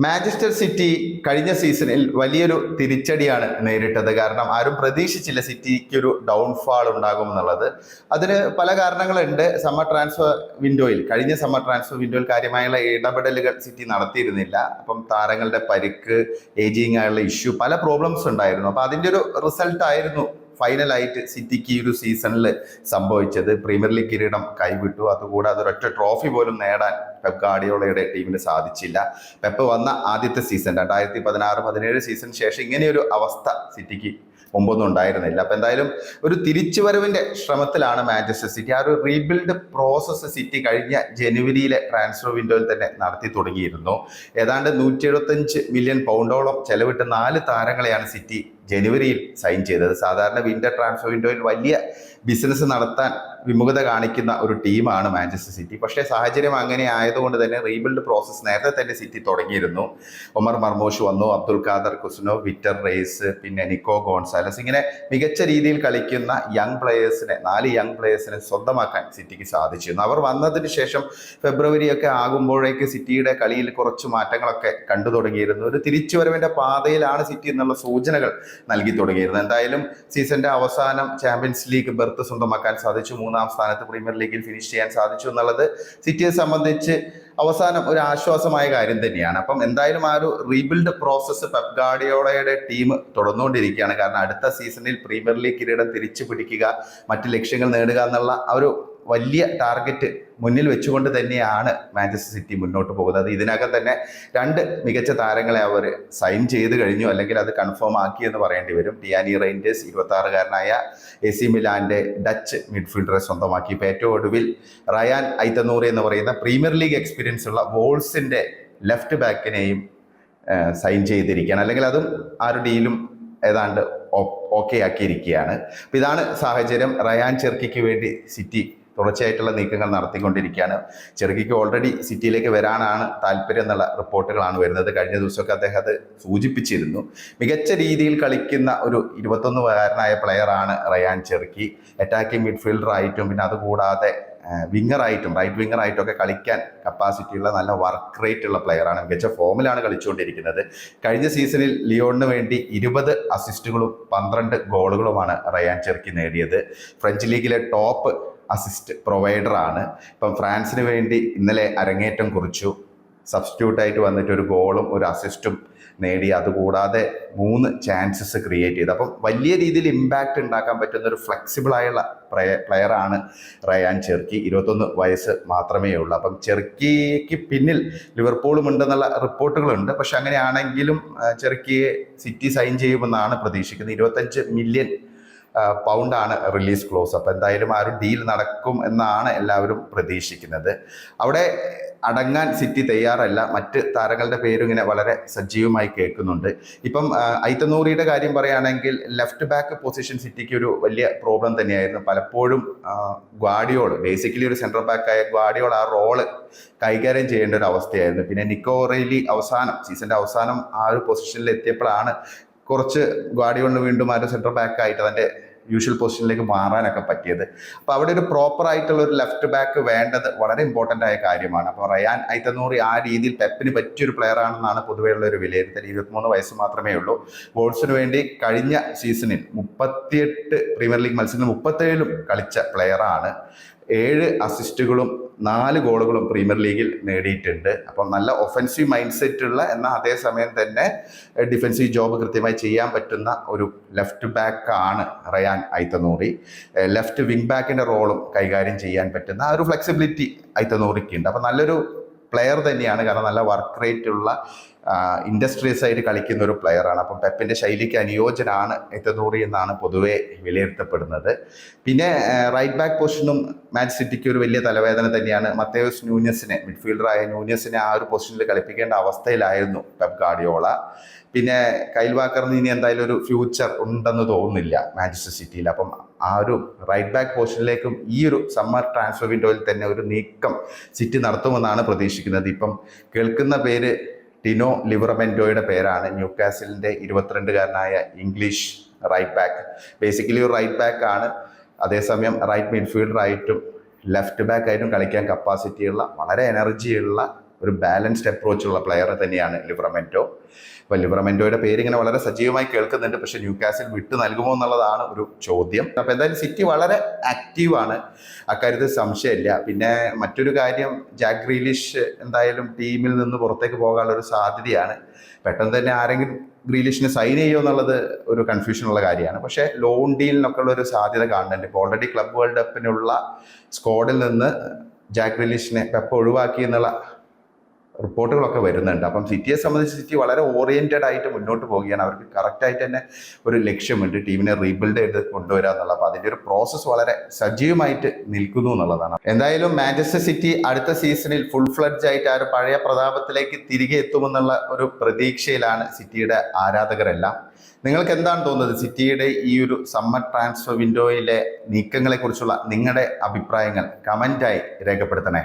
Manchester city കഴിഞ്ഞ സീസണിൽ വലിയൊരു തിരിച്ചടിയാണ് നേരിട്ടത്. കാരണം ആരും പ്രതീക്ഷിച്ചില്ല സിറ്റിക്ക് ഒരു ഡൗൺഫാൾ ഉണ്ടാകുമെന്നുള്ളത്. അതിന് പല കാരണങ്ങളുണ്ട്. കഴിഞ്ഞ സമ്മർ ട്രാൻസ്ഫർ വിൻഡോയിൽ കാര്യമായുള്ള ഇടപെടലുകൾ സിറ്റി നടത്തിയിരുന്നില്ല. അപ്പം താരങ്ങളുടെ പരിക്ക്, ഏജിങ് ആയുള്ള ഇഷ്യൂ, പല പ്രോബ്ലംസ് ഉണ്ടായിരുന്നു. അപ്പം അതിൻ്റെ ഒരു റിസൾട്ട് ആയിരുന്നു ഫൈനലായിട്ട് സിറ്റിക്ക് ഈ ഒരു സീസണിൽ സംഭവിച്ചത്. പ്രീമിയർ ലീഗ് കിരീടം കൈവിട്ടു. അതുകൂടാതെ ഒരൊറ്റ ട്രോഫി പോലും നേടാൻ പെപ്പ് ഗാർഡിയോളയുടെ ടീമിന് സാധിച്ചില്ല. പെപ്പ് വന്ന ആദ്യത്തെ സീസൺ 2016-17 സീസണിന് ശേഷം ഇങ്ങനെയൊരു അവസ്ഥ സിറ്റിക്ക് മുമ്പൊന്നും ഉണ്ടായിരുന്നില്ല. അപ്പം എന്തായാലും ഒരു തിരിച്ചുവരവിന്റെ ശ്രമത്തിലാണ് മാഞ്ചസ്റ്റർ സിറ്റി. ആ ഒരു റീബിൽഡ് പ്രോസസ്സ് സിറ്റി കഴിഞ്ഞ ജനുവരിയിലെ ട്രാൻസ്ഫർ വിൻഡോയിൽ തന്നെ നടത്തി തുടങ്ങിയിരുന്നു. ഏതാണ്ട് 175 മില്യൺ പൗണ്ടോളം ചെലവിട്ട് 4 താരങ്ങളെയാണ് സിറ്റി ജനുവരിയിൽ സൈൻ ചെയ്തത്. സാധാരണ വിന്റർ ട്രാൻസ്ഫർ വിൻഡോയിൽ വലിയ ബിസിനസ് നടത്താൻ വിമുഖത കാണിക്കുന്ന ഒരു ടീമാണ് മാഞ്ചസ്റ്റർ സിറ്റി. പക്ഷേ സാഹചര്യം അങ്ങനെ ആയതുകൊണ്ട് തന്നെ റീബിൽഡ് പ്രോസസ്സ് നേരത്തെ തന്നെ സിറ്റി തുടങ്ങിയിരുന്നു. ഒമർ മർമൂഷ് വന്നു, അബ്ദുൽ ഖാദർ കുസ്നോ, വിക്ടർ റെയ്സ്, പിന്നെ നിക്കോ ഗോൺസാലസ്, ഇങ്ങനെ മികച്ച രീതിയിൽ കളിക്കുന്ന 4 യങ് പ്ലേയേഴ്സിനെ സ്വന്തമാക്കാൻ സിറ്റിക്ക് സാധിച്ചിരുന്നു. അവർ വന്നതിന് ശേഷം ഫെബ്രുവരിയൊക്കെ ആകുമ്പോഴേക്ക് സിറ്റിയുടെ കളിയിൽ കുറച്ച് മാറ്റങ്ങളൊക്കെ കണ്ടു തുടങ്ങിയിരുന്നു. ഒരു തിരിച്ചുവരവിന്റെ പാതയിലാണ് സിറ്റി എന്നുള്ള സൂചനകൾ നൽകി തുടങ്ങിയിരുന്നത്. എന്തായാലും സീസണിന്റെ അവസാനം ചാമ്പ്യൻസ് ലീഗ് ബെർത്ത് സ്വന്തമാക്കാൻ സാധിച്ചു. 3-ാം സ്ഥാനത്ത് പ്രീമിയർ ലീഗിൽ ഫിനിഷ് ചെയ്യാൻ സാധിച്ചു എന്നുള്ളത് സിറ്റിയെ സംബന്ധിച്ച് അവസാനം ഒരു ആശ്വാസമായ കാര്യം തന്നെയാണ്. അപ്പം എന്തായാലും ആ ഒരു റീബിൽഡ് പ്രോസസ്സ് പെപ്പ് ഗാർഡിയോളയുടെ ടീം തുടർന്നുകൊണ്ടിരിക്കുകയാണ്. കാരണം അടുത്ത സീസണിൽ പ്രീമിയർ ലീഗ് കിരീടം തിരിച്ചു പിടിക്കുക, മറ്റ് ലക്ഷ്യങ്ങൾ നേടുക എന്നുള്ള ആ ഒരു വലിയ ടാർഗറ്റ് മുന്നിൽ വെച്ചുകൊണ്ട് തന്നെയാണ് മാഞ്ചസ്റ്റർ സിറ്റി മുന്നോട്ട് പോകുന്നത്. ഇതിനകം തന്നെ 2 മികച്ച താരങ്ങളെ അവർ സൈൻ ചെയ്ത് കഴിഞ്ഞു, അല്ലെങ്കിൽ അത് കൺഫേം ആക്കി എന്ന് പറയേണ്ടി വരും. ടിയാനി റെയിൻഡേഴ്സ് 26-കാരനായ AC മിലാന്റെ ഡച്ച് മിഡ്ഫീൽഡറെ സ്വന്തമാക്കി. ഇപ്പോൾ ഏറ്റവും ഒടുവിൽ റയാൻ ഐതനൂറി എന്ന് പറയുന്ന പ്രീമിയർ ലീഗ് എക്സ്പീരിയൻസ് ഉള്ള വോൾസിന്റെ ലെഫ്റ്റ് ബാക്കിനെയും സൈൻ ചെയ്തിരിക്കുകയാണ്. അല്ലെങ്കിൽ അതും ആ ഒരു ഡീലും ഏതാണ്ട് ഓക്കെ ആക്കിയിരിക്കുകയാണ്. അപ്പം ഇതാണ് സാഹചര്യം. റയാൻ ചെർക്കിക്ക് വേണ്ടി സിറ്റി തുടർച്ചയായിട്ടുള്ള നീക്കങ്ങൾ നടത്തിക്കൊണ്ടിരിക്കുകയാണ്. ചെറുക്കിക്ക് ഓൾറെഡി സിറ്റിയിലേക്ക് വരാനാണ് താല്പര്യം എന്നുള്ള റിപ്പോർട്ടുകളാണ് വരുന്നത്. കഴിഞ്ഞ ദിവസമൊക്കെ അദ്ദേഹം അത് സൂചിപ്പിച്ചിരുന്നു. മികച്ച രീതിയിൽ കളിക്കുന്ന ഒരു 21-കാരനായ പ്ലെയറാണ് റയാൻ ചെറുക്കി. അറ്റാക്കിംഗ് മിഡ്ഫീൽഡറായിട്ടും പിന്നെ അതുകൂടാതെ റൈറ്റ് വിങ്ങറായിട്ടും ഒക്കെ കളിക്കാൻ കപ്പാസിറ്റിയുള്ള നല്ല വർക്ക് റേറ്റ് ഉള്ള പ്ലെയറാണ്. മികച്ച ഫോമിലാണ് കളിച്ചുകൊണ്ടിരിക്കുന്നത്. കഴിഞ്ഞ സീസണിൽ ലിയോണിന് വേണ്ടി 20 അസിസ്റ്റുകളും 12 ഗോളുകളുമാണ് റയാൻ ചെറുക്കി നേടിയത്. ഫ്രഞ്ച് ലീഗിലെ ടോപ്പ് അസിസ്റ്റ് പ്രൊവൈഡറാണ്. ഇപ്പം ഫ്രാൻസിന് വേണ്ടി ഇന്നലെ അരങ്ങേറ്റം കുറിച്ചു. സബ്സ്റ്റിറ്റ്യൂട്ടായിട്ട് വന്നിട്ട് ഒരു ഗോളും ഒരു അസിസ്റ്റും നേടി. അതുകൂടാതെ 3 ചാൻസസ് ക്രിയേറ്റ് ചെയ്ത്. അപ്പം വലിയ രീതിയിൽ ഇമ്പാക്റ്റ് ഉണ്ടാക്കാൻ പറ്റുന്ന ഒരു ഫ്ലെക്സിബിൾ ആയുള്ള പ്ലെയറാണ് റയാൻ ചെർക്കി. 21 വയസ്സ് മാത്രമേ ഉള്ളൂ. അപ്പം ചെർക്കിക്ക് പിന്നിൽ ലിവർപൂളും ഉണ്ടെന്നുള്ള റിപ്പോർട്ടുകളുണ്ട്. പക്ഷെ അങ്ങനെയാണെങ്കിലും ചെർക്കിയെ സിറ്റി സൈൻ ചെയ്യുമെന്നാണ് പ്രതീക്ഷിക്കുന്നത്. 25 മില്യൺ പൗണ്ടാണ് റിലീസ് ക്ലോസ്. അപ്പം എന്തായാലും ആ ഒരു ഡീൽ നടക്കും എന്നാണ് എല്ലാവരും പ്രതീക്ഷിക്കുന്നത്. അവിടെ അടങ്ങാൻ സിറ്റി തയ്യാറല്ല. മറ്റ് താരങ്ങളുടെ പേരും ഇങ്ങനെ വളരെ സജീവമായി കേൾക്കുന്നുണ്ട്. ഇപ്പം ഐതനൂറിയുടെ കാര്യം പറയുകയാണെങ്കിൽ ലെഫ്റ്റ് ബാക്ക് പൊസിഷൻ സിറ്റിക്ക് ഒരു വലിയ പ്രോബ്ലം തന്നെയായിരുന്നു. പലപ്പോഴും ഗ്വാർഡിയോൾ, ബേസിക്കലി ഒരു സെൻട്രൽ ബാക്കായ ഗ്വാർഡിയോൾ ആ റോള് കൈകാര്യം ചെയ്യേണ്ട ഒരു അവസ്ഥയായിരുന്നു. പിന്നെ നിക്കോ റെയ്ലി സീസണിന്റെ അവസാനം ആ ഒരു പൊസിഷനിൽ എത്തിയപ്പോഴാണ് കുറച്ച് ഗ്വാർഡിയോളിന് വീണ്ടും ആ ഒരു സെൻട്രൽ ബാക്കായിട്ട് അതിൻ്റെ യൂഷ്വൽ പൊസിഷനിലേക്ക് മാറാനൊക്കെ പറ്റിയത്. അപ്പോൾ അവിടെ ഒരു പ്രോപ്പർ ആയിട്ടുള്ള ഒരു ലെഫ്റ്റ് ബാക്ക് വേണ്ടത് വളരെ ഇമ്പോർട്ടൻ്റ് ആയ കാര്യമാണ്. അപ്പോൾ റയാൻ ഐതനൂറി ആ രീതിയിൽ പെപ്പിന് പറ്റിയൊരു പ്ലെയർ ആണെന്നാണ് പൊതുവെയുള്ള ഒരു വിലയിരുത്തൽ. 23 വയസ്സ് മാത്രമേ ഉള്ളൂ. വോൾസിന് വേണ്ടി കഴിഞ്ഞ സീസണിൽ 38 പ്രീമിയർ ലീഗ് മത്സരങ്ങൾ 37 കളിച്ച പ്ലെയറാണ്. 7 അസിസ്റ്റുകളും 4 ഗോളുകളും പ്രീമിയർ ലീഗിൽ നേടിയിട്ടുണ്ട്. അപ്പം നല്ല ഒഫൻസീവ് മൈൻഡ് സെറ്റ് ഉള്ള, എന്നാൽ അതേസമയം തന്നെ ഡിഫൻസീവ് ജോബ് കൃത്യമായി ചെയ്യാൻ പറ്റുന്ന ഒരു ലെഫ്റ്റ് ബാക്കാണ് റയാൻ ഐതനൂറി. ലെഫ്റ്റ് വിങ് ബാക്കിൻ്റെ റോളും കൈകാര്യം ചെയ്യാൻ പറ്റുന്ന ആ ഒരു ഫ്ലെക്സിബിലിറ്റി ഐതനൂറിക്ക് ഉണ്ട്. അപ്പം നല്ലൊരു പ്ലെയർ തന്നെയാണ്. കാരണം നല്ല വർക്ക് റേറ്റ് ഉള്ള ഇൻഡസ്ട്രിയസ് ആയിട്ട് കളിക്കുന്ന ഒരു പ്ലെയറാണ്. അപ്പം പെപ്പിൻ്റെ ശൈലിക്ക് അനുയോജ്യനാണ് ഐതനൂറി എന്നാണ് പൊതുവെ വിലയിരുത്തപ്പെടുന്നത്. പിന്നെ റൈറ്റ് ബാക്ക് പൊസിഷനും മാച്ച് സിറ്റിക്ക് ഒരു വലിയ തലവേദന തന്നെയാണ്. മത്തേയൂസ് ന്യൂനസിനെ, മിഡ്ഫീൽഡറായ ന്യൂനസിനെ ആ ഒരു പൊസിഷനിൽ കളിപ്പിക്കേണ്ട അവസ്ഥയിലായിരുന്നു പെപ്പ് ഗാർഡിയോള. പിന്നെ കൈൽ വാക്കറിന് ഇനി എന്തായാലും ഒരു ഫ്യൂച്ചർ ഉണ്ടെന്ന് തോന്നുന്നില്ല മാഞ്ചസ്റ്റർ സിറ്റിയിൽ. അപ്പം ആ ഒരു റൈറ്റ് ബാക്ക് പൊസിഷനിലേക്കും ഈ ഒരു സമ്മർ ട്രാൻസ്ഫർ വിൻഡോയിൽ തന്നെ ഒരു നീക്കം സിറ്റി നടത്തുമെന്നാണ് പ്രതീക്ഷിക്കുന്നത്. ഇപ്പം കേൾക്കുന്ന പേര് ടിനോ ലിവറമെൻറ്റോയുടെ പേരാണ്. ന്യൂകാസിലിൻ്റെ 22-കാരനായ ഇംഗ്ലീഷ് റൈറ്റ് ബാക്ക്. ബേസിക്കലി ഒരു റൈറ്റ് ബാക്ക് ആണ്. അതേസമയം റൈറ്റ് മിഡ്ഫീൽഡറായിട്ടും ലെഫ്റ്റ് ബാക്ക് ആയിട്ടും കളിക്കാൻ കപ്പാസിറ്റിയുള്ള വളരെ എനർജിയുള്ള ഒരു ബാലൻസ്ഡ് അപ്രോച്ചുള്ള പ്ലെയർ തന്നെയാണ് ലിവറമെൻറ്റോ. അപ്പോൾ ലിവറമെൻറ്റോയുടെ പേര് ഇങ്ങനെ വളരെ സജീവമായി കേൾക്കുന്നുണ്ട്. പക്ഷേ ന്യൂകാസിൽ വിട്ടു നൽകുമോ എന്നുള്ളതാണ് ഒരു ചോദ്യം. അപ്പോൾ എന്തായാലും സിറ്റി വളരെ ആക്റ്റീവാണ്, അക്കാര്യത്തിൽ സംശയമില്ല. പിന്നെ മറ്റൊരു കാര്യം, ജാക്ക് ഗ്രീലിഷ് എന്തായാലും ടീമിൽ നിന്ന് പുറത്തേക്ക് പോകാനുള്ള ഒരു സാധ്യതയാണ്. പെട്ടെന്ന് തന്നെ ആരെങ്കിലും ഗ്രീലിഷിന് സൈൻ ചെയ്യുമോ എന്നുള്ളത് ഒരു കൺഫ്യൂഷനുള്ള കാര്യമാണ്. പക്ഷേ ലോൺ ഡീലിനൊക്കെ ഉള്ള ഒരു സാധ്യത കാണുന്നുണ്ട്. ഇപ്പോൾ ഓൾറെഡി ക്ലബ് വേൾഡ് കപ്പിനുള്ള സ്ക്വാഡിൽ നിന്ന് ജാക്ക് ഗ്രീലിഷിനെ പെപ്പ് ഒഴിവാക്കി എന്നുള്ള റിപ്പോർട്ടുകളൊക്കെ വരുന്നുണ്ട്. അപ്പം സിറ്റിയെ സംബന്ധിച്ച് സിറ്റി വളരെ ഓറിയൻറ്റഡ് ആയിട്ട് മുന്നോട്ട് പോവുകയാണ്. അവർക്ക് കറക്റ്റായിട്ട് തന്നെ ഒരു ലക്ഷ്യമുണ്ട്, ടീമിനെ റീബിൽഡ് ചെയ്ത് കൊണ്ടുവരിക എന്നുള്ളത്. അപ്പോൾ അതിൻ്റെ ഒരു പ്രോസസ്സ് വളരെ സജീവമായിട്ട് നിൽക്കുന്നു എന്നുള്ളതാണ്. എന്തായാലും മാഞ്ചസ്റ്റർ സിറ്റി അടുത്ത സീസണിൽ ഫുൾ ഫ്ലഡ്ജ് ആയിട്ട് ആ ഒരു പഴയ പ്രതാപത്തിലേക്ക് തിരികെ എത്തുമെന്നുള്ള ഒരു പ്രതീക്ഷയിലാണ് സിറ്റിയുടെ ആരാധകരെല്ലാം. നിങ്ങൾക്ക് എന്താണ് തോന്നുന്നത്? സിറ്റിയുടെ ഈ ഒരു സമ്മർ ട്രാൻസ്ഫർ വിൻഡോയിലെ നീക്കങ്ങളെക്കുറിച്ചുള്ള നിങ്ങളുടെ അഭിപ്രായങ്ങൾ കമൻറ്റായി രേഖപ്പെടുത്തണേ.